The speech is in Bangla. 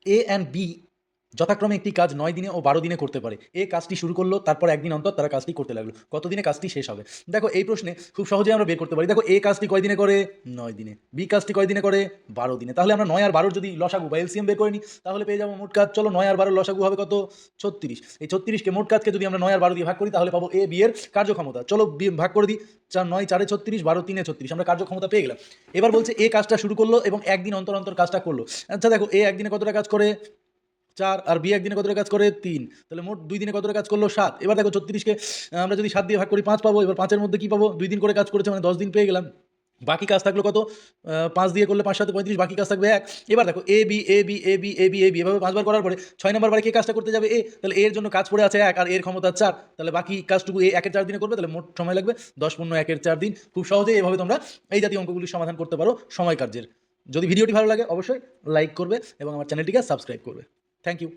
এ অ্যান্ড বি যথাক্রমে একটি কাজ 9 দিনে ও 12 দিনে করতে পারে। এ কাজটি শুরু করলো, তারপর একদিন অন্তর তারা কাজটি করতে লাগলো। কত দিনে কাজটি শেষ হবে? দেখো এই প্রশ্নে খুব সহজেই আমরা বের করতে পারি। দেখো এ কাজটি কয় দিনে করে? 9 দিনে। বি কাজটি কয় দিনে করে? 12 দিনে। তাহলে আমরা 9 আর 12 যদি লসাগু বা এলসিএম বের করে নিই, তাহলে পেয়ে যাবো মোট কাজ। চলো 9 আর 12 লসাগু হবে কত? 36। এই 36কে মোট কাজকে যদি আমরা 9 আর 12 দিয়ে ভাগ করি, তাহলে পাবো এ বি এর কার্যক্ষমতা। চলো ভাগ করে দিই। 9 4 36, 12 3 36, আমরা কার্যক্ষমতা পেয়ে গেলাম। এবার বলছে এ কাজটা শুরু করলো এবং একদিন অন্তর অন্তর কাজটা করলো। আচ্ছা দেখো এ একদিনে কতটা কাজ করে? 4, আর বি একদিনে কতটা কাজ করে? 3। তাহলে মোট 2 দিনে কতটা কাজ করলো? 7। এবার দেখো 36কে আমরা যদি 7 দিয়ে ভাগ করি 5 পাবো। এবার 5 এর মধ্যে কি পাবো? 2 দিন করে কাজ করেছে, মানে 10 দিন পেয়ে গেলাম। বাকি কাজ থাকলো কত? 5 দিয়ে করলে 5 7 35, বাকি কাজ থাকবে 1। এবার দেখো A B A B A B A B A B এভাবে 5 বার করার পরে 6 নম্বর বারে কে কাজটা করতে যাবে? এ। তাহলে এর জন্য কাজ পড়ে আছে 1 আর এর ক্ষমতা 4। তাহলে বাকি কাজটুকু এ 1 এর 4 দিনে করবে, তাহলে মোট সময় লাগবে 10 পূর্ণ 1 এর 4 দিন। খুব সহজেই এভাবে তোমরা এই জাতীয় অঙ্কগুলির সমাধান করতে পারো সময় কার্যের। যদি ভিডিওটি ভালো লাগে অবশ্যই লাইক করবে এবং আমার চ্যানেলটিকে সাবস্ক্রাইব করবে। Thank you.